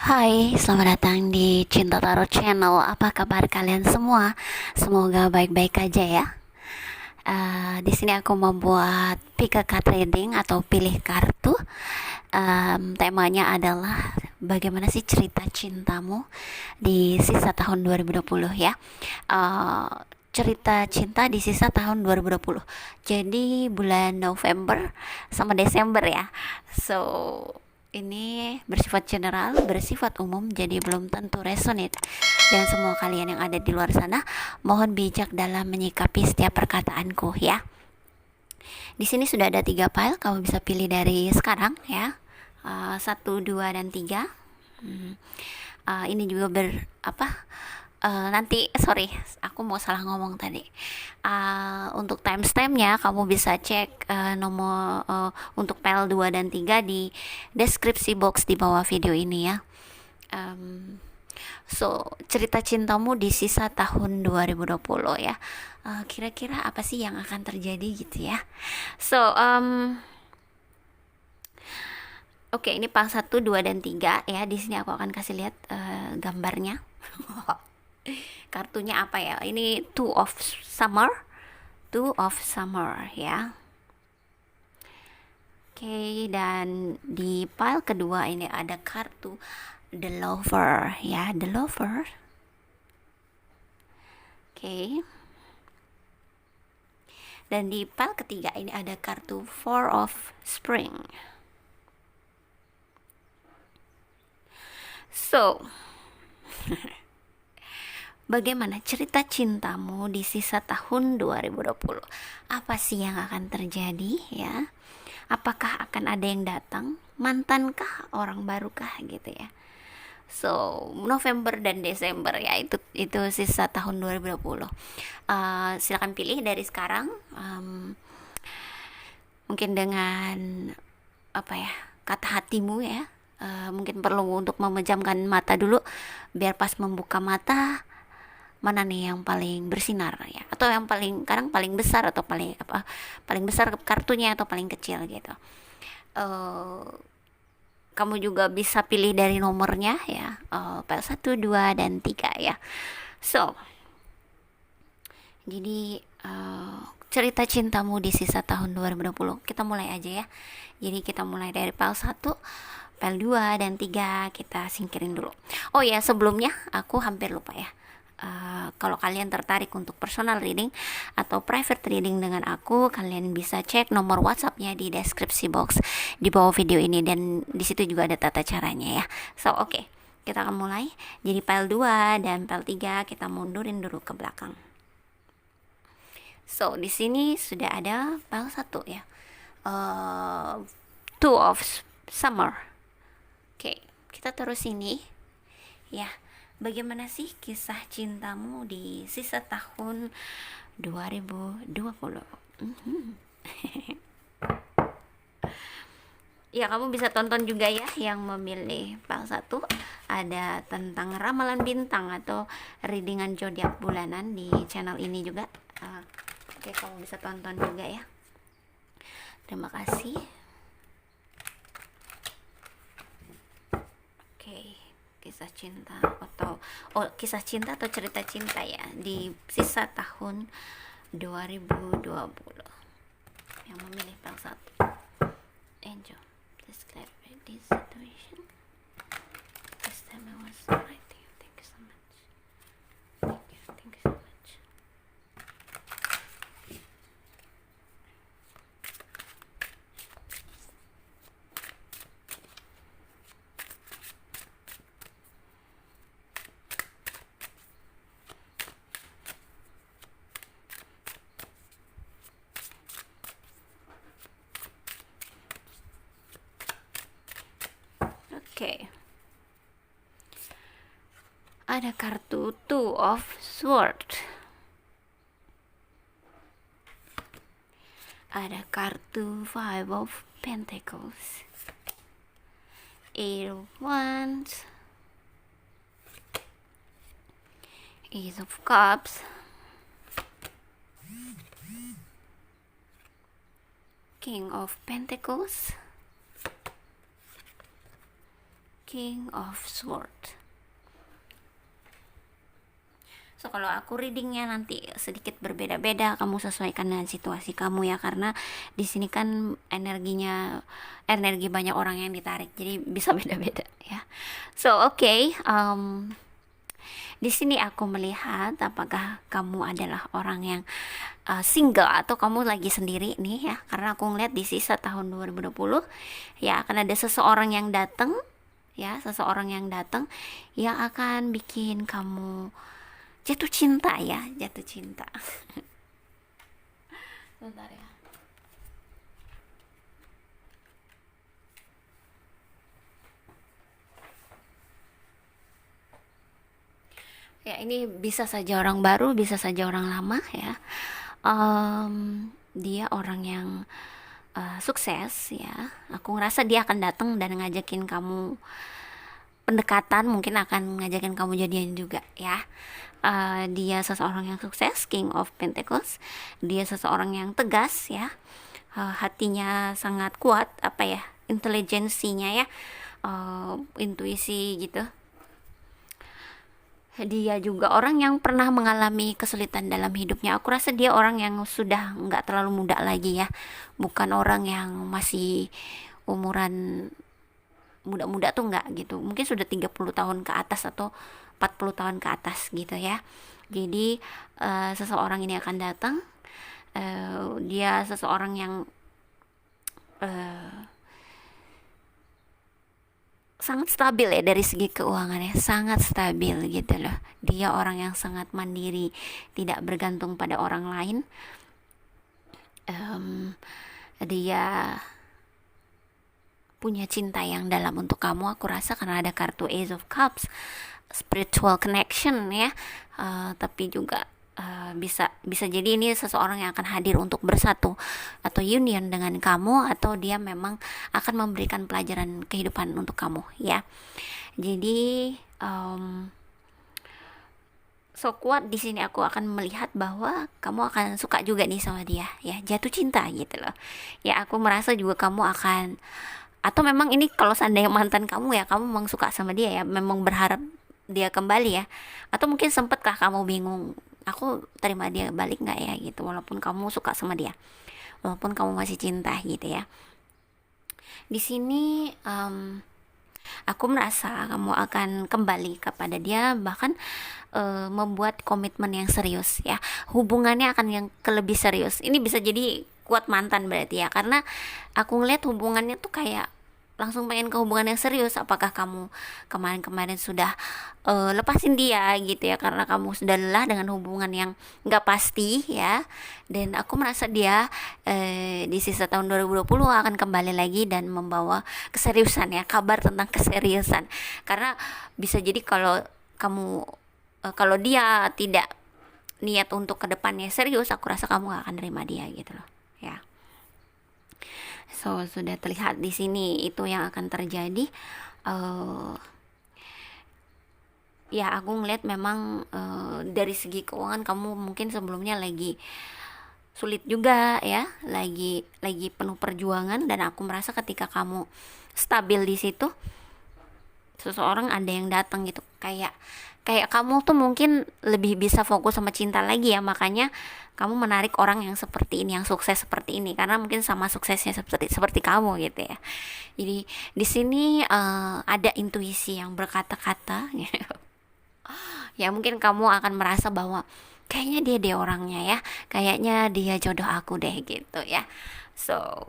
Hai, selamat datang di Cinta Tarot Channel. Apa kabar kalian semua? Semoga baik-baik aja ya. Di sini aku membuat pick a card reading atau pilih kartu. Temanya adalah bagaimana sih cerita cintamu di sisa tahun 2020 ya. Eh, Cerita cinta di sisa tahun 2020. Jadi bulan November sama Desember ya. So, ini bersifat general, bersifat umum, jadi belum tentu resonate. Dan semua kalian yang ada di luar sana, mohon bijak dalam menyikapi setiap perkataanku ya. Di sini sudah ada 3 file, kamu bisa pilih dari sekarang ya. 1, 2, dan 3. Ini juga nanti sorry aku mau salah ngomong tadi. Untuk timestampnya kamu bisa cek nomor untuk file 2 dan 3 di deskripsi box di bawah video ini ya. So, cerita cintamu di sisa tahun 2020 ya. Kira-kira apa sih yang akan terjadi gitu ya. So, oke, ini file 1, 2, dan 3 ya. Di sini aku akan kasih lihat gambarnya. Kartunya apa ya? Ini Two of Summer. Two of Summer ya. Oke, dan di file kedua ini ada kartu The Lover ya, The Lover. Oke. Dan di file ketiga ini ada kartu Four of Spring. So, bagaimana cerita cintamu di sisa tahun 2020? Apa sih yang akan terjadi ya? Apakah akan ada yang datang? Mantankah? Orang barukah gitu ya? So, November dan Desember ya, itu sisa tahun 2020. Silakan pilih dari sekarang. Mungkin dengan apa ya, kata hatimu ya. Mungkin perlu untuk memejamkan mata dulu biar pas membuka mata mana nih yang paling bersinar ya, atau yang paling besar, atau paling besar kartunya atau paling kecil gitu. Kamu juga bisa pilih dari nomornya ya, file 1, 2, dan 3 ya. So, jadi cerita cintamu di sisa tahun 2020 kita mulai aja ya. Jadi kita mulai dari file 1, file 2, dan 3 kita singkirin dulu. Oh ya, sebelumnya aku hampir lupa ya. Kalau kalian tertarik untuk personal reading atau private reading dengan aku, kalian bisa cek nomor WhatsAppnya di deskripsi box di bawah video ini, dan di situ juga ada tata caranya ya. So, oke. Kita akan mulai. Jadi file 2 dan file 3 kita mundurin dulu ke belakang. So, di sini sudah ada file 1 ya. Two of Summer. Oke, kita terus ini ya. Bagaimana sih kisah cintamu di sisa tahun 2020? Ya, kamu bisa tonton juga ya yang memilih file 1. Ada tentang ramalan bintang atau readingan zodiak bulanan di channel ini juga. Oke, kamu bisa tonton juga ya. Terima kasih. Oke. Kisah cinta kisah cinta atau cerita cinta ya di sisa tahun 2020. Yang memilih file 1. Angel, please clarify this situation. This time I was right to you. Thank you so much. Thank you so much. Oke. Ada kartu Two of Swords. Ada kartu Five of Pentacles. Eight of Wands. Ace of Cups. King of Pentacles. King of Swords. So kalau aku readingnya nanti sedikit berbeda-beda, kamu sesuaikan dengan situasi kamu ya, karena di sini kan energi banyak orang yang ditarik, jadi bisa beda-beda ya. So di sini aku melihat apakah kamu adalah orang yang single atau kamu lagi sendiri nih ya, karena aku ngeliat di sisa tahun 2020 ya akan ada seseorang yang datang ya, yang akan bikin kamu jatuh cinta ya, jatuh cinta. Bentar ya. Ya, ini bisa saja orang baru, bisa saja orang lama ya. Dia orang yang sukses ya. Aku ngerasa dia akan datang dan ngajakin kamu pendekatan, mungkin akan ngajakin kamu jadian juga ya. Dia seseorang yang sukses, King of Pentacles. Dia seseorang yang tegas ya. Hatinya sangat kuat, apa ya, intelijensinya ya, intuisi gitu. Dia juga orang yang pernah mengalami kesulitan dalam hidupnya. Aku rasa dia orang yang sudah nggak terlalu muda lagi ya, bukan orang yang masih umuran muda-muda tuh nggak gitu, mungkin sudah 30 tahun ke atas atau 40 tahun ke atas gitu ya. Jadi seseorang ini akan datang, dia seseorang yang sangat stabil ya, dari segi keuangannya sangat stabil gitu loh. Dia orang yang sangat mandiri, tidak bergantung pada orang lain. Dia punya cinta yang dalam untuk kamu, aku rasa, karena ada kartu Ace of Cups, spiritual connection ya. Tapi juga bisa jadi ini seseorang yang akan hadir untuk bersatu atau union dengan kamu, atau dia memang akan memberikan pelajaran kehidupan untuk kamu ya. Jadi so kuat di sini aku akan melihat bahwa kamu akan suka juga nih sama dia ya, jatuh cinta gitu loh ya. Aku merasa juga kamu akan, atau memang ini kalau seandainya mantan kamu ya, kamu memang suka sama dia ya, memang berharap dia kembali ya. Atau mungkin sempetkah kamu bingung, aku terima dia balik nggak ya gitu, walaupun kamu suka sama dia, walaupun kamu masih cinta gitu ya. Di sini aku merasa kamu akan kembali kepada dia, bahkan membuat komitmen yang serius ya. Hubungannya akan yang lebih serius. Ini bisa jadi kuat mantan berarti ya, karena aku ngeliat hubungannya tuh kayak langsung pengen ke hubungan yang serius. Apakah kamu kemarin-kemarin sudah lepasin dia gitu ya, karena kamu sudah lelah dengan hubungan yang nggak pasti ya. Dan aku merasa dia di sisa tahun 2020 akan kembali lagi dan membawa keseriusan ya, kabar tentang keseriusan. Karena bisa jadi kalau kamu kalau dia tidak niat untuk kedepannya serius, aku rasa kamu gak akan nerima dia gitu loh ya. So sudah terlihat di sini itu yang akan terjadi. Ya aku ngeliat memang dari segi keuangan kamu mungkin sebelumnya lagi sulit juga ya, lagi penuh perjuangan, dan aku merasa ketika kamu stabil di situ, seseorang ada yang datang gitu, kayak kamu tuh mungkin lebih bisa fokus sama cinta lagi ya, makanya kamu menarik orang yang seperti ini, yang sukses seperti ini, karena mungkin sama suksesnya seperti kamu gitu ya. Jadi di sini ada intuisi yang berkata-kata ya, mungkin kamu akan merasa bahwa kayaknya dia deh orangnya ya, kayaknya dia jodoh aku deh gitu ya. So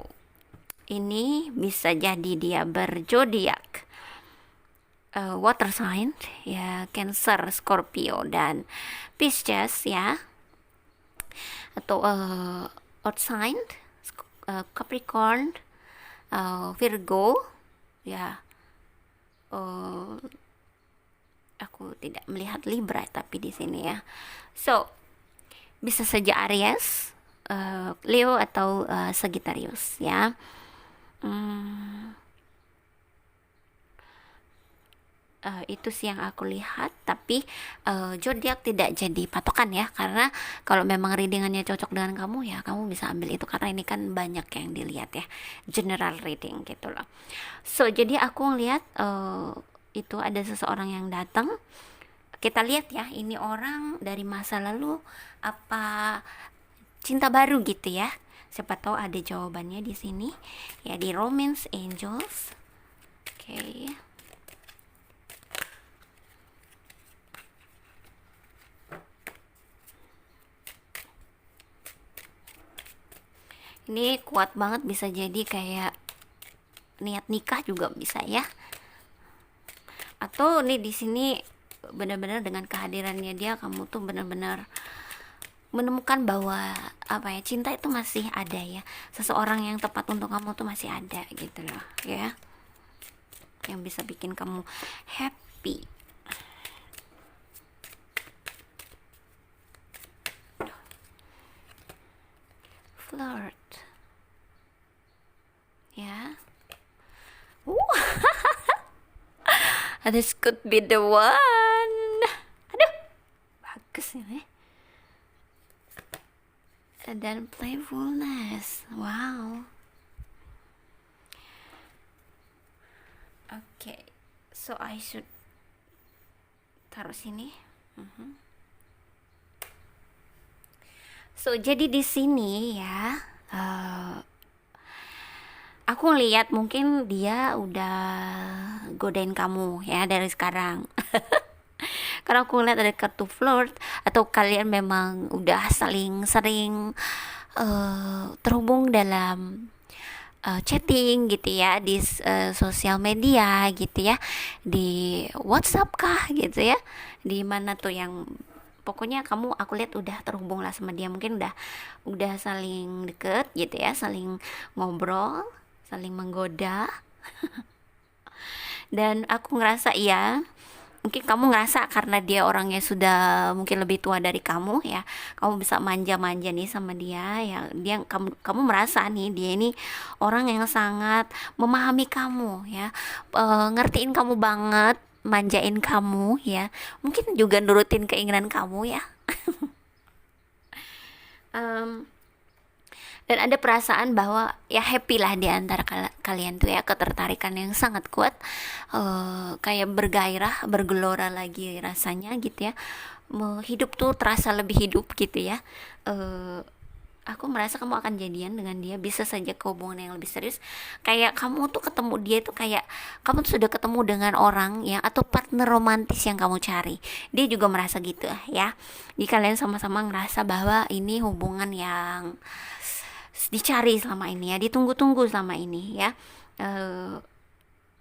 ini bisa jadi dia berzodiak water sign ya, Cancer, Scorpio, dan Pisces ya. Atau earth sign, Capricorn, Virgo ya. Aku tidak melihat Libra tapi di sini ya. So bisa saja Aries, Leo, atau Sagittarius ya. Itu sih yang aku lihat, tapi zodiak tidak jadi patokan ya, karena kalau memang readingannya cocok dengan kamu ya kamu bisa ambil itu, karena ini kan banyak yang dilihat ya, general reading gitu loh. So jadi aku ngelihat itu ada seseorang yang datang, kita lihat ya ini orang dari masa lalu apa cinta baru gitu ya. Siapa tahu ada jawabannya di sini ya, di Romance Angels. Oke. Ini kuat banget, bisa jadi kayak niat nikah juga bisa ya. Atau nih di sini benar-benar dengan kehadirannya dia, kamu tuh benar-benar menemukan bahwa apa ya, cinta itu masih ada ya. Seseorang yang tepat untuk kamu tuh masih ada gitu loh ya. Yang bisa bikin kamu happy. Flirt. Ya. This could be the one. Aduh, bagus ini. Dan playfulness. Wow. Okay, so I should taruh sini. So jadi di sini ya, aku lihat mungkin dia udah godain kamu ya dari sekarang. Karena aku lihat ada kartu flirt, atau kalian memang udah saling sering terhubung dalam chatting gitu ya, di sosial media gitu ya, di WhatsApp kah gitu ya, di mana tuh yang pokoknya aku lihat udah terhubung lah sama dia, mungkin udah saling deket gitu ya, saling ngobrol, saling menggoda. Dan aku ngerasa ya, mungkin kamu ngerasa karena dia orangnya sudah mungkin lebih tua dari kamu ya, kamu bisa manja-manja nih sama dia ya. Kamu merasa nih dia ini orang yang sangat memahami kamu ya, ngertiin kamu banget, manjain kamu ya, mungkin juga nurutin keinginan kamu ya. Dan ada perasaan bahwa ya happy lah di antara kalian tuh ya, ketertarikan yang sangat kuat, kayak bergairah, bergelora lagi rasanya gitu ya. Hidup tuh terasa lebih hidup gitu ya. Aku merasa kamu akan jadian dengan dia, bisa saja ke hubungan yang lebih serius. Kayak kamu tuh ketemu dia tuh kayak kamu tuh sudah ketemu dengan orang ya, atau partner romantis yang kamu cari. Dia juga merasa gitu ya. Jadi kalian sama-sama ngerasa bahwa ini hubungan yang dicari selama ini ya, ditunggu-tunggu selama ini ya.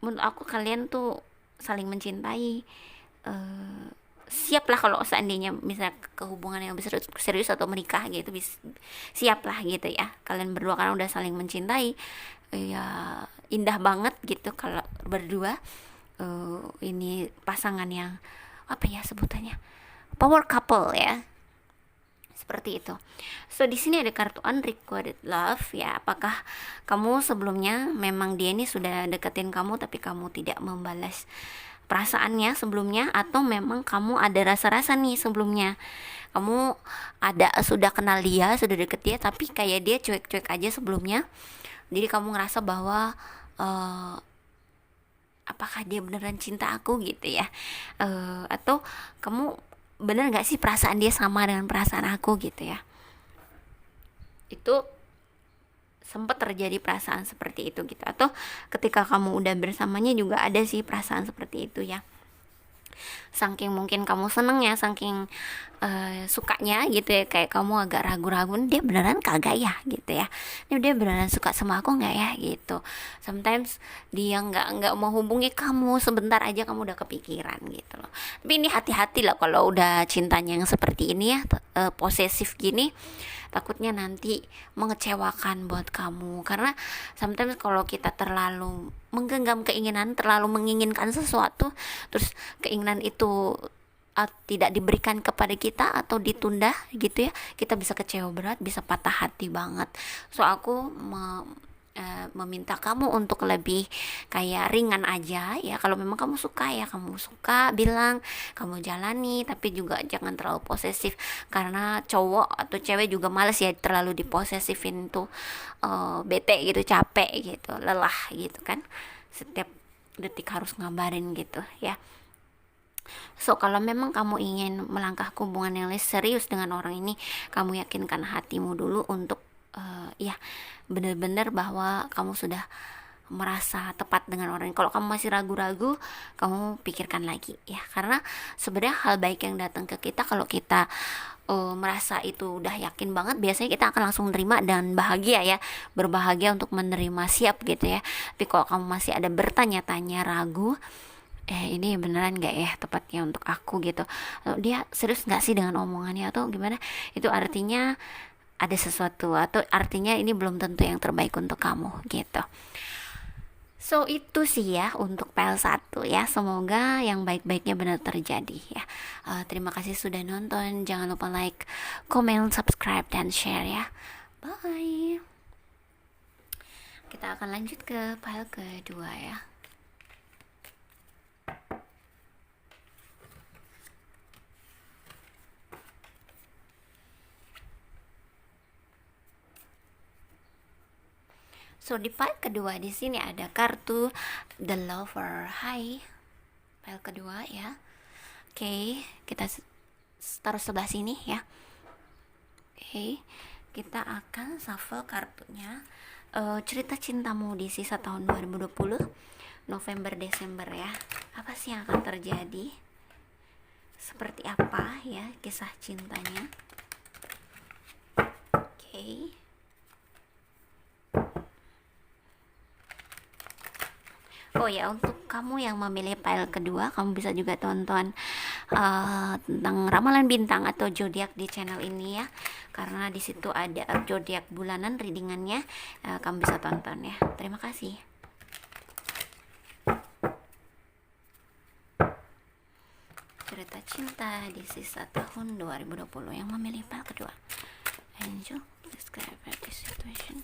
Menurut aku kalian tuh saling mencintai. Siap lah kalau seandainya misalnya ke hubungan yang lebih serius atau menikah gitu, siap lah gitu ya. Kalian berdua kan udah saling mencintai ya, indah banget gitu kalau berdua. Ini pasangan yang apa ya sebutannya, power couple ya, seperti itu. So di sini ada kartu unrequited love ya. Apakah kamu sebelumnya memang dia ini sudah deketin kamu tapi kamu tidak membalas perasaannya sebelumnya, atau memang kamu ada rasa-rasa nih sebelumnya, kamu sudah kenal dia, sudah deket dia, tapi kayak dia cuek-cuek aja sebelumnya. Jadi kamu ngerasa bahwa apakah dia beneran cinta aku gitu ya, atau kamu bener nggak sih perasaan dia sama dengan perasaan aku gitu ya. Itu sempat terjadi perasaan seperti itu gitu, atau ketika kamu udah bersamanya juga ada sih perasaan seperti itu ya. Saking mungkin kamu seneng ya, saking sukanya gitu ya, kayak kamu agak ragu-ragu, dia beneran kagak ya gitu ya, ini dia beneran suka sama aku nggak ya gitu. Sometimes dia nggak mau hubungi kamu, sebentar aja kamu udah kepikiran gitu loh. Tapi ini hati-hati lah kalau udah cintanya yang seperti ini ya, posesif gini, takutnya nanti mengecewakan buat kamu. Karena sometimes kalau kita terlalu menggenggam keinginan, terlalu menginginkan sesuatu, terus keinginan itu tidak diberikan kepada kita atau ditunda gitu ya, kita bisa kecewa berat, bisa patah hati banget. So aku meminta kamu untuk lebih kayak ringan aja ya. Kalau memang kamu suka ya, kamu suka bilang, kamu jalani, tapi juga jangan terlalu posesif, karena cowok atau cewek juga males ya terlalu diposesifin tuh, bete gitu, capek gitu, lelah gitu kan. Setiap detik harus ngabarin gitu ya. So kalau memang kamu ingin melangkah ke hubungan yang lebih serius dengan orang ini, kamu yakinkan hatimu dulu untuk ya benar-benar bahwa kamu sudah merasa tepat dengan orang ini. Kalau kamu masih ragu-ragu, kamu pikirkan lagi ya, karena sebenarnya hal baik yang datang ke kita, kalau kita merasa itu udah yakin banget, biasanya kita akan langsung terima dan bahagia ya, berbahagia untuk menerima, siap gitu ya. Tapi kalau kamu masih ada bertanya-tanya, ragu, ini beneran gak ya tepatnya untuk aku gitu, atau dia serius gak sih dengan omongannya atau gimana, itu artinya ada sesuatu, atau artinya ini belum tentu yang terbaik untuk kamu gitu. So itu sih ya untuk PL1 ya, semoga yang baik-baiknya benar terjadi ya. Terima kasih sudah nonton, jangan lupa like, comment, subscribe, dan share ya. Bye. Kita akan lanjut ke file kedua ya. So di file kedua di sini ada kartu The Lover. Hai, file kedua ya. Oke, kita taruh sebelah sini ya. Oke, kita akan shuffle kartunya. Cerita cintamu di sisa tahun 2020, November Desember ya. Apa sih yang akan terjadi? Seperti apa ya kisah cintanya? Oke. Oh ya, untuk kamu yang memilih file kedua, kamu bisa juga tonton tentang ramalan bintang atau zodiak di channel ini ya, karena di situ ada zodiak bulanan readingannya, kamu bisa tonton ya. Terima kasih. Cerita cinta di sisa tahun 2020 yang memilih file kedua. Angel, describe the situation.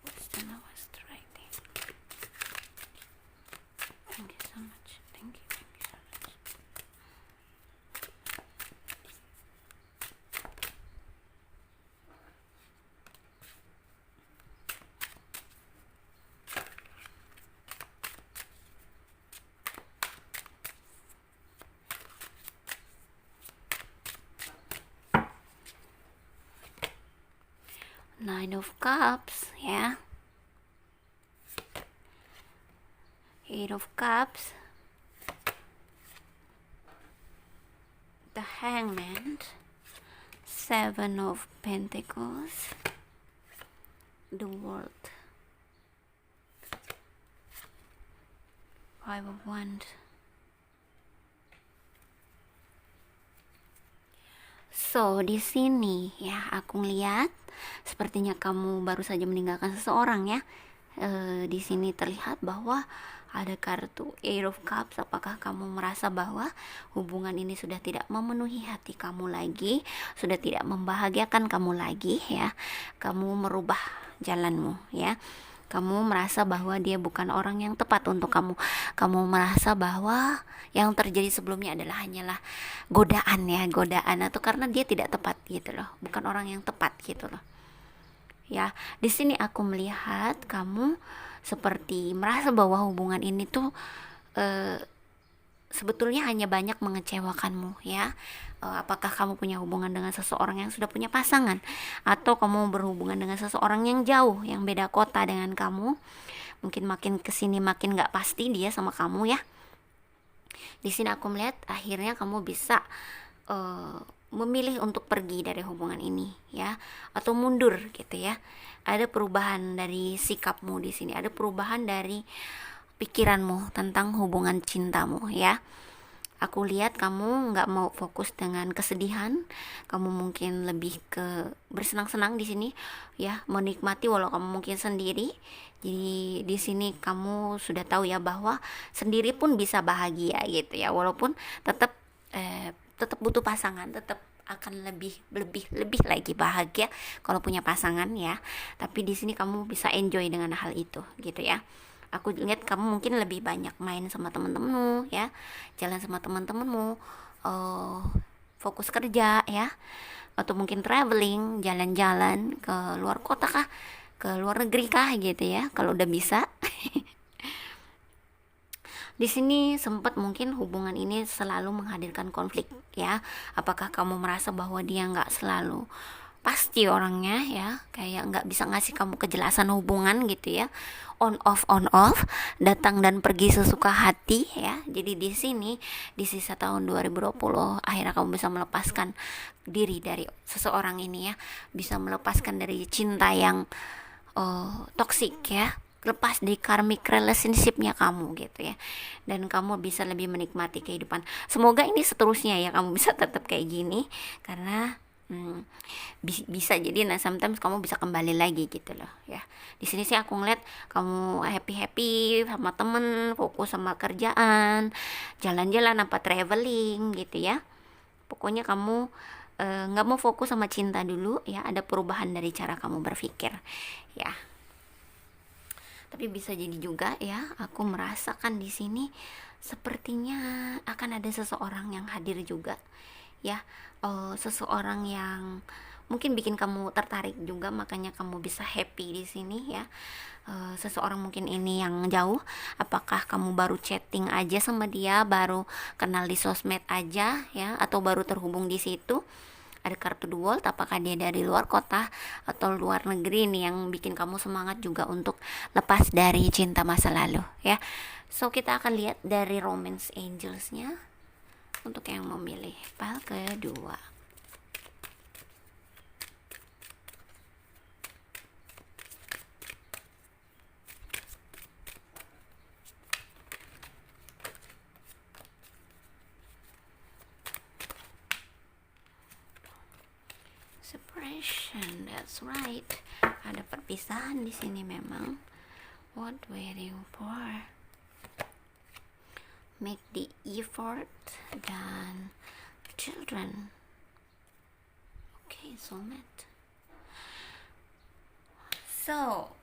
What's the lowest rating? Thank you so much. Thank you so much. Nine of Cups ya. Eight of Cups, the Hangman, Seven of Pentacles, the World, Five of Wands. So di sini ya aku ngeliat sepertinya kamu baru saja meninggalkan seseorang ya. Di sini terlihat bahwa ada kartu Eight of Cups. Apakah kamu merasa bahwa hubungan ini sudah tidak memenuhi hati kamu lagi, sudah tidak membahagiakan kamu lagi ya? Kamu merubah jalanmu ya. Kamu merasa bahwa dia bukan orang yang tepat untuk kamu. Kamu merasa bahwa yang terjadi sebelumnya adalah hanyalah godaan ya, godaan, atau karena dia tidak tepat gitu loh, bukan orang yang tepat gitu loh. Ya, di sini aku melihat kamu seperti merasa bahwa hubungan ini tuh sebetulnya hanya banyak mengecewakanmu ya. Apakah kamu punya hubungan dengan seseorang yang sudah punya pasangan, atau kamu berhubungan dengan seseorang yang jauh, yang beda kota dengan kamu? Mungkin makin kesini makin gak pasti dia sama kamu ya. Di sini aku melihat akhirnya kamu bisa memilih untuk pergi dari hubungan ini ya, atau mundur gitu ya. Ada perubahan dari sikapmu di sini, ada perubahan dari pikiranmu tentang hubungan cintamu ya. Aku lihat kamu nggak mau fokus dengan kesedihan, kamu mungkin lebih ke bersenang-senang di sini ya, menikmati walau kamu mungkin sendiri. Jadi di sini kamu sudah tahu ya bahwa sendiri pun bisa bahagia gitu ya, walaupun tetap butuh pasangan, tetap akan lebih lagi bahagia kalau punya pasangan ya. Tapi di sini kamu bisa enjoy dengan hal itu gitu ya. Aku lihat kamu mungkin lebih banyak main sama teman-temanmu ya, jalan sama teman-temanmu, fokus kerja ya, atau mungkin traveling, jalan-jalan ke luar kota kah, ke luar negeri kah gitu ya, kalau udah bisa. Di sini sempat mungkin hubungan ini selalu menghadirkan konflik ya. Apakah kamu merasa bahwa dia nggak selalu pasti orangnya ya, kayak nggak bisa ngasih kamu kejelasan hubungan gitu ya, on off, datang dan pergi sesuka hati ya. Jadi di sini di sisa tahun 2020 akhirnya kamu bisa melepaskan diri dari seseorang ini ya, bisa melepaskan dari cinta yang toxic ya, lepas di karmic relationshipnya kamu gitu ya, dan kamu bisa lebih menikmati kehidupan. Semoga ini seterusnya ya, kamu bisa tetap kayak gini, karena bisa jadi nah sometimes kamu bisa kembali lagi gitu loh ya. Di sini sih aku ngeliat kamu happy happy sama temen, fokus sama kerjaan, jalan-jalan apa traveling gitu ya. Pokoknya kamu nggak mau fokus sama cinta dulu ya, ada perubahan dari cara kamu berpikir ya. Tapi bisa jadi juga ya, aku merasakan di sini sepertinya akan ada seseorang yang hadir juga ya. Seseorang yang mungkin bikin kamu tertarik juga, makanya kamu bisa happy di sini ya. Seseorang mungkin ini yang jauh, apakah kamu baru chatting aja sama dia, baru kenal di sosmed aja ya, atau baru terhubung di situ. Ada kartu The World, apakah dia dari luar kota atau luar negeri nih yang bikin kamu semangat juga untuk lepas dari cinta masa lalu ya. So kita akan lihat dari Romance Angels-nya untuk yang memilih pile kedua. Separation, that's right. Ada perpisahan di sini memang. What waiting for? Make the effort dan children. Okay, soulmate. So,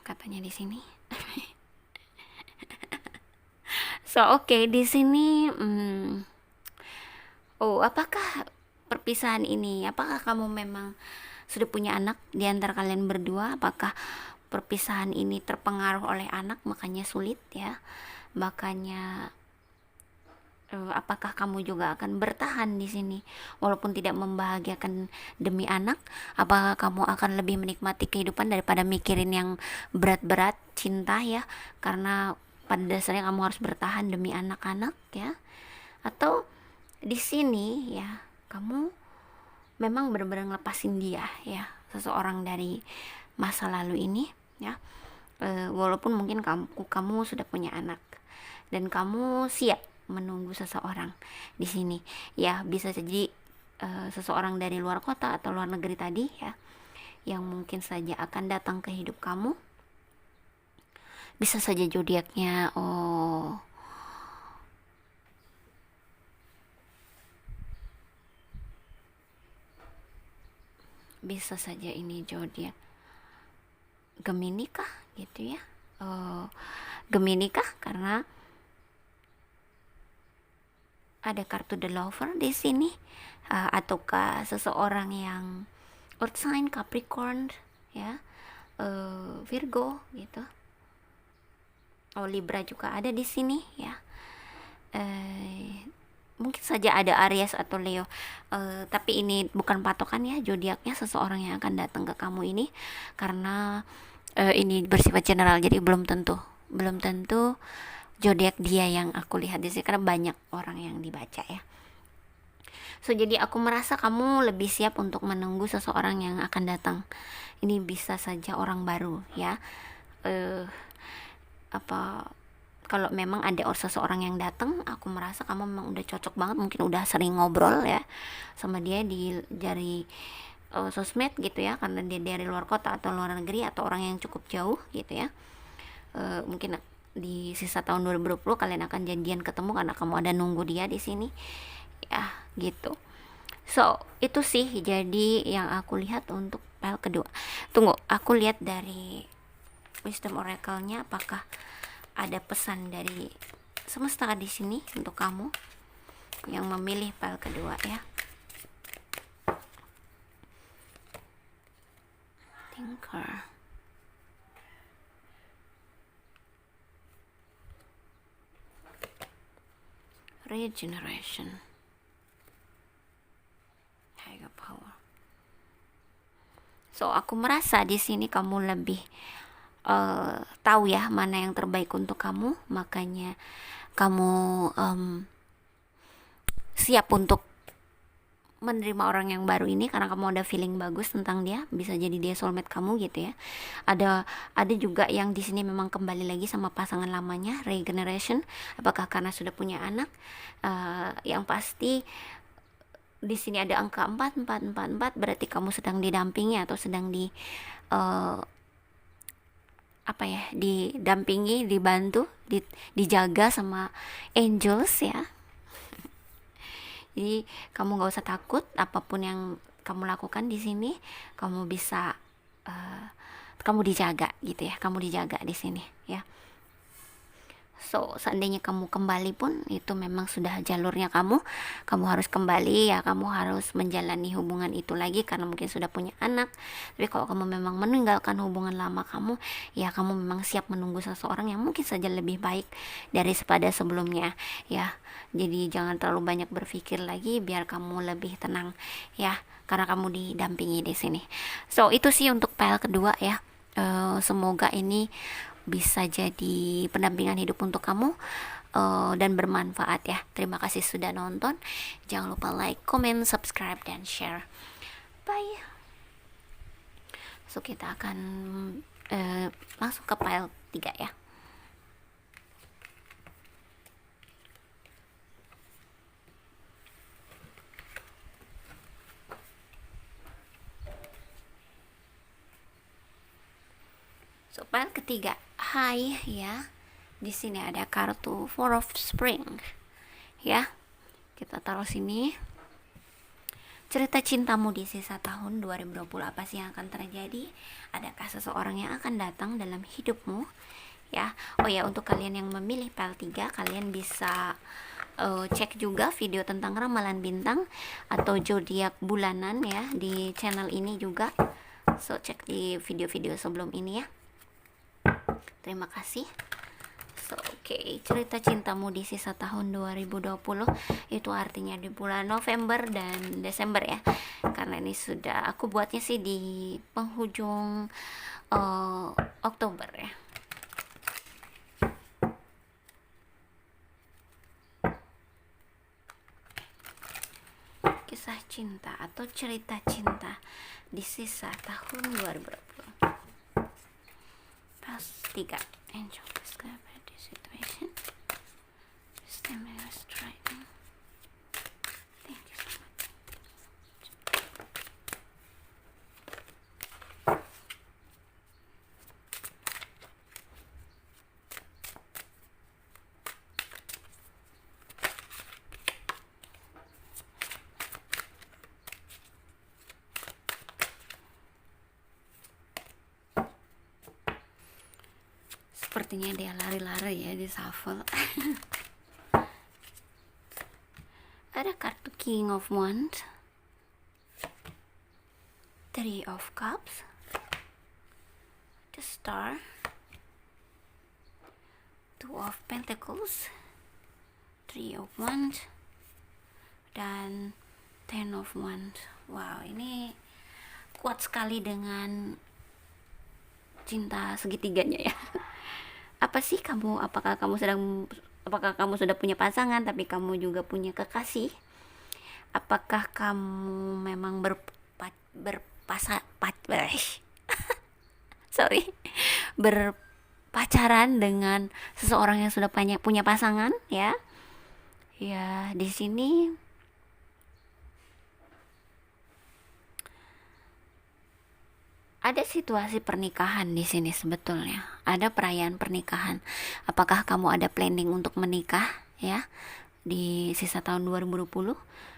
katanya di sini. So, okay, di sini. Apakah perpisahan ini, apakah kamu memang sudah punya anak di antara kalian berdua? Apakah perpisahan ini terpengaruh oleh anak makanya sulit ya? Makanya apakah kamu juga akan bertahan di sini walaupun tidak membahagiakan demi anak? Apakah kamu akan lebih menikmati kehidupan daripada mikirin yang berat-berat cinta ya? Karena pada dasarnya kamu harus bertahan demi anak-anak ya. Atau di sini ya, kamu memang benar-benar ngelepasin dia ya, seseorang dari masa lalu ini ya. Walaupun mungkin kamu sudah punya anak dan kamu siap menunggu seseorang di sini ya. Bisa jadi seseorang dari luar kota atau luar negeri tadi ya, yang mungkin saja akan datang ke hidup kamu. Bisa saja zodiaknya bisa saja ini zodiak Gemini kah gitu ya. Gemini kah, karena ada kartu The Lover di sini. Ataukah seseorang yang Earth sign Capricorn ya, Virgo gitu. Libra juga ada di sini ya. Mungkin saja ada Aries atau Leo, tapi ini bukan patokan ya zodiaknya seseorang yang akan datang ke kamu ini, karena ini bersifat general, jadi belum tentu zodiak dia yang aku lihat di sini, karena banyak orang yang dibaca ya. So jadi aku merasa kamu lebih siap untuk menunggu seseorang yang akan datang. Ini bisa saja orang baru ya. Kalau memang ada seseorang yang datang, aku merasa kamu memang udah cocok banget, mungkin udah sering ngobrol ya sama dia dari sosmed gitu ya, karena dia dari luar kota atau luar negeri atau orang yang cukup jauh gitu ya. Mungkin di sisa tahun 2020 kalian akan janjian ketemu karena kamu ada nunggu dia di sini ya gitu. So itu sih jadi yang aku lihat untuk pile kedua. Tunggu, aku lihat dari Wisdom Oracle-nya apakah ada pesan dari semesta di sini untuk kamu yang memilih pile kedua ya. Thinker. Regeneration, higher power. So aku merasa di sini kamu lebih tahu ya mana yang terbaik untuk kamu, makanya kamu siap untuk menerima orang yang baru ini karena kamu ada feeling bagus tentang dia, bisa jadi dia soulmate kamu gitu ya. Ada juga yang di sini memang kembali lagi sama pasangan lamanya, regeneration. Apakah karena sudah punya anak? Yang pasti di sini ada angka 4444, berarti kamu sedang didampingi atau sedang didampingi, dibantu, dijaga sama angels ya. Jadi kamu nggak usah takut, apapun yang kamu lakukan di sini, kamu bisa kamu dijaga gitu ya, kamu dijaga di sini ya. So seandainya kamu kembali pun itu memang sudah jalurnya kamu harus kembali ya, kamu harus menjalani hubungan itu lagi karena mungkin sudah punya anak. Tapi kalau kamu memang meninggalkan hubungan lama kamu, ya kamu memang siap menunggu seseorang yang mungkin saja lebih baik daripada sebelumnya ya. Jadi jangan terlalu banyak berpikir lagi, biar kamu lebih tenang ya, karena kamu didampingi di sini. So itu sih untuk file kedua ya. Semoga ini bisa jadi pendampingan hidup untuk kamu dan bermanfaat ya. Terima kasih sudah nonton. Jangan lupa like, comment, subscribe, dan share. Bye. So kita akan langsung ke file 3 ya. So file ketiga, hai ya. Di sini ada kartu Four of Spring ya. Kita taruh sini. Cerita cintamu di sisa tahun 2020, apa sih yang akan terjadi? Adakah seseorang yang akan datang dalam hidupmu ya? Oh ya, untuk kalian yang memilih file 3, kalian bisa cek juga video tentang ramalan bintang atau zodiak bulanan ya di channel ini juga. So cek di video-video sebelum ini ya. Terima kasih. So, cerita cintamu di sisa tahun 2020 itu artinya di bulan November dan Desember ya. Karena ini sudah aku buatnya sih di penghujung Oktober ya. Kisah cinta atau cerita cinta di sisa tahun 2020. Pas 3, Angel discover the situation. Stimulus striking. Thank you so much. Sepertinya dia lari-lari ya di shuffle. Ada kartu King of Wands, Three of Cups, the Star, Two of Pentacles, Three of Wands, dan Ten of Wands. Wow, ini kuat sekali dengan cinta segitiganya ya. Apa sih kamu? Apakah kamu sudah punya pasangan tapi kamu juga punya kekasih? Apakah kamu memang berpacaran dengan seseorang yang sudah punya pasangan ya? Ya, di sini ada situasi pernikahan di sini sebetulnya. Ada perayaan pernikahan. Apakah kamu ada planning untuk menikah ya di sisa tahun 2020?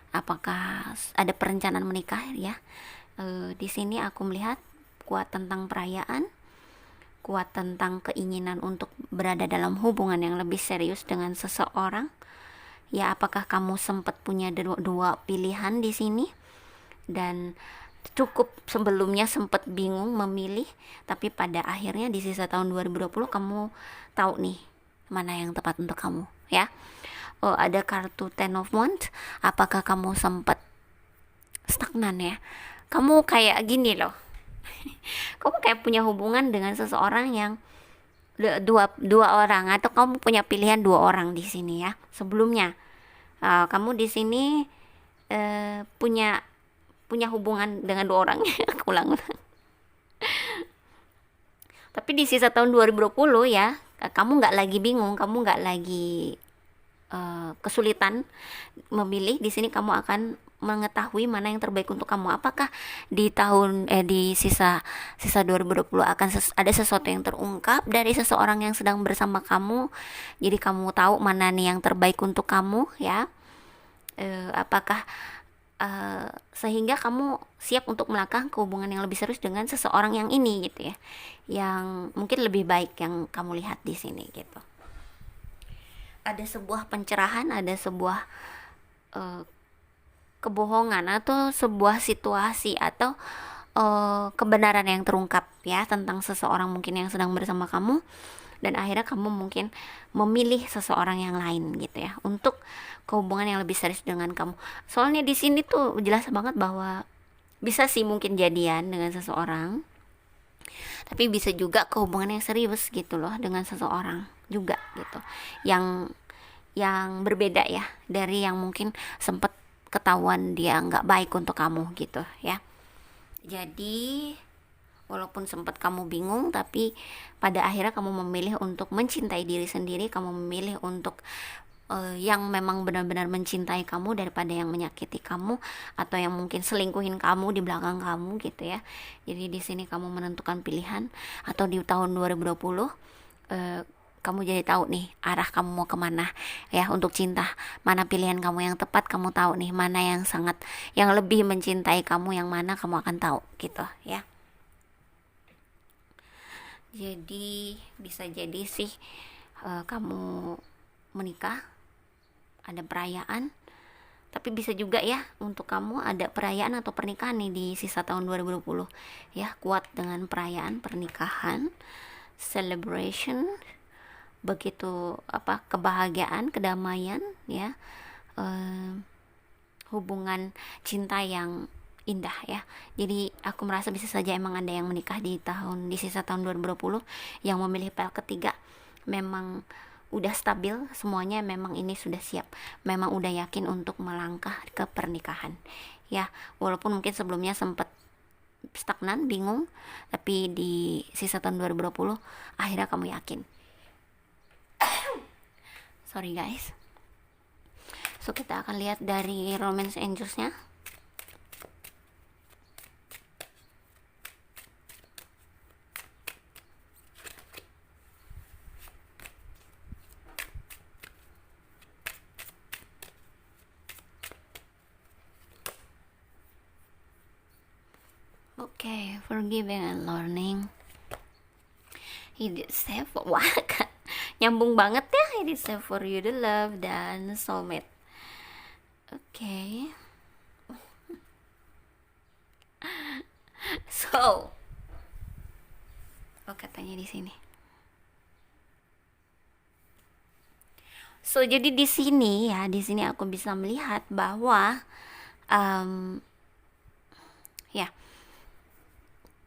Apakah ada perencanaan menikah ya? Di sini aku melihat kuat tentang perayaan, kuat tentang keinginan untuk berada dalam hubungan yang lebih serius dengan seseorang. Ya, apakah kamu sempat punya dua pilihan di sini dan cukup sebelumnya sempat bingung memilih, tapi pada akhirnya di sisa tahun 2020 kamu tahu nih mana yang tepat untuk kamu ya. ada kartu Ten of Wands, apakah kamu sempat stagnan ya? Kamu kayak gini loh. Kamu kayak punya hubungan dengan seseorang yang dua orang, atau kamu punya pilihan dua orang di sini ya. Sebelumnya kamu di sini punya hubungan dengan dua orang. Aku ulang-ulang. Tapi di sisa tahun 2020 ya, kamu nggak lagi bingung, kamu nggak lagi kesulitan memilih. Di sini kamu akan mengetahui mana yang terbaik untuk kamu. Apakah di sisa 2020 akan ada sesuatu yang terungkap dari seseorang yang sedang bersama kamu, jadi kamu tahu mana nih yang terbaik untuk kamu ya. Apakah sehingga kamu siap untuk melangkah ke hubungan yang lebih serius dengan seseorang yang ini gitu ya, yang mungkin lebih baik yang kamu lihat di sini gitu. Ada sebuah pencerahan, ada sebuah kebohongan atau sebuah situasi atau kebenaran yang terungkap ya tentang seseorang mungkin yang sedang bersama kamu, dan akhirnya kamu mungkin memilih seseorang yang lain gitu ya untuk hubungan yang lebih serius dengan kamu. Soalnya di sini tuh jelas banget bahwa bisa sih mungkin jadian dengan seseorang, tapi bisa juga ke hubungan yang serius gitu loh dengan seseorang juga gitu, yang berbeda ya dari yang mungkin sempet ketahuan dia nggak baik untuk kamu gitu ya. Jadi walaupun sempat kamu bingung, tapi pada akhirnya kamu memilih untuk mencintai diri sendiri, kamu memilih untuk yang memang benar-benar mencintai kamu daripada yang menyakiti kamu atau yang mungkin selingkuhin kamu di belakang kamu gitu ya. Jadi di sini kamu menentukan pilihan, atau di tahun 2020 kamu jadi tahu nih arah kamu mau kemana ya untuk cinta. Mana pilihan kamu yang tepat, kamu tahu nih mana yang lebih mencintai kamu, yang mana kamu akan tahu gitu ya. Jadi bisa jadi sih kamu menikah, ada perayaan, tapi bisa juga ya untuk kamu ada perayaan atau pernikahan nih di sisa tahun 2020 ya. Kuat dengan perayaan, pernikahan, celebration, begitu kebahagiaan, kedamaian ya, hubungan cinta yang indah ya. Jadi aku merasa bisa saja emang ada yang menikah di sisa tahun 2020 yang memilih pel ketiga, memang udah stabil semuanya, memang ini sudah siap, memang udah yakin untuk melangkah ke pernikahan ya. Walaupun mungkin sebelumnya sempat stagnan, bingung, tapi di sisa tahun 2020 akhirnya kamu yakin. Sorry guys. So kita akan lihat dari Romance Angels-nya. Okay, forgiving and learning. He did say for what? Nyambung banget ya. He did say for you the love dan soulmate. Okay. So, katanya di sini. So jadi di sini aku bisa melihat bahwa ya,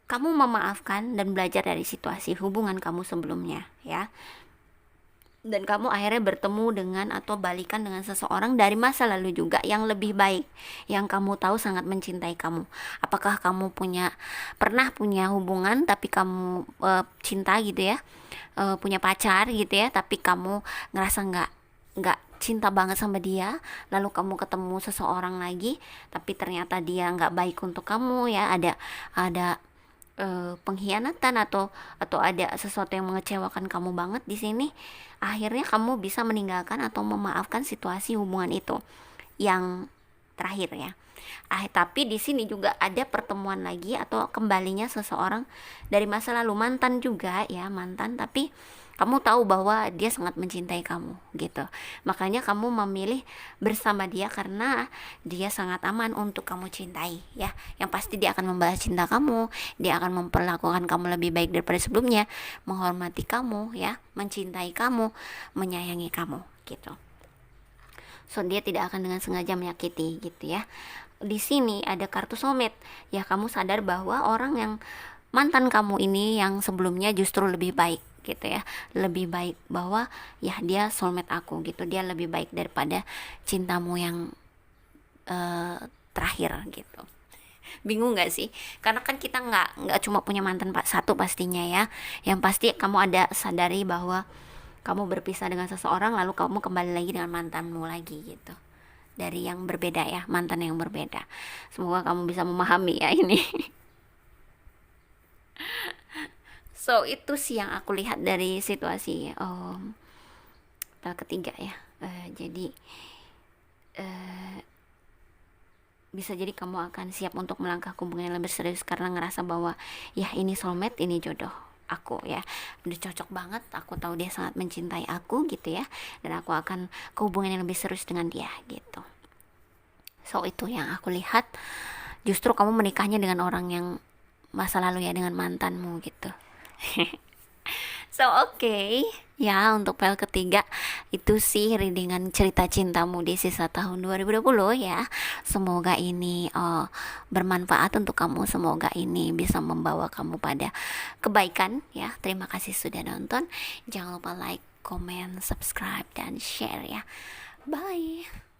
kamu memaafkan dan belajar dari situasi hubungan kamu sebelumnya ya. Dan kamu akhirnya bertemu dengan atau balikan dengan seseorang dari masa lalu juga yang lebih baik, yang kamu tahu sangat mencintai kamu. Apakah kamu pernah punya hubungan tapi kamu cinta gitu ya, punya pacar gitu ya, tapi kamu ngerasa nggak cinta banget sama dia, lalu kamu ketemu seseorang lagi tapi ternyata dia nggak baik untuk kamu ya, ada pengkhianatan atau ada sesuatu yang mengecewakan kamu banget di sini. Akhirnya kamu bisa meninggalkan atau memaafkan situasi hubungan itu yang terakhir ya. Tapi di sini juga ada pertemuan lagi atau kembalinya seseorang dari masa lalu, mantan juga ya, mantan, tapi kamu tahu bahwa dia sangat mencintai kamu gitu. Makanya kamu memilih bersama dia karena dia sangat aman untuk kamu cintai ya. Yang pasti dia akan membalas cinta kamu, dia akan memperlakukan kamu lebih baik daripada sebelumnya, menghormati kamu ya, mencintai kamu, menyayangi kamu gitu. So dia tidak akan dengan sengaja menyakiti gitu ya. Di sini ada kartu soulmate. Ya kamu sadar bahwa orang yang mantan kamu ini yang sebelumnya justru lebih baik gitu ya, lebih baik, bahwa ya dia soulmate aku gitu, dia lebih baik daripada cintamu yang terakhir gitu. Bingung nggak sih? Karena kan kita nggak cuma punya mantan pak satu pastinya ya. Yang pasti kamu ada sadari bahwa kamu berpisah dengan seseorang lalu kamu kembali lagi dengan mantanmu lagi gitu, dari yang berbeda ya, mantan yang berbeda. Semoga kamu bisa memahami ya ini. So itu sih yang aku lihat dari situasi ketiga ya. Jadi bisa jadi kamu akan siap untuk melangkah ke hubungan yang lebih serius karena ngerasa bahwa ya ini soulmate, ini jodoh aku ya, udah cocok banget, aku tahu dia sangat mencintai aku gitu ya, dan aku akan ke hubungan yang lebih serius dengan dia gitu. So itu yang aku lihat, justru kamu menikahnya dengan orang yang masa lalu ya, dengan mantanmu gitu. So ya untuk file ketiga itu sih readingan cerita cintamu di sisa tahun 2020 ya. Semoga ini bermanfaat untuk kamu, semoga ini bisa membawa kamu pada kebaikan ya. Terima kasih sudah nonton, jangan lupa like, comment, subscribe, dan share ya. Bye.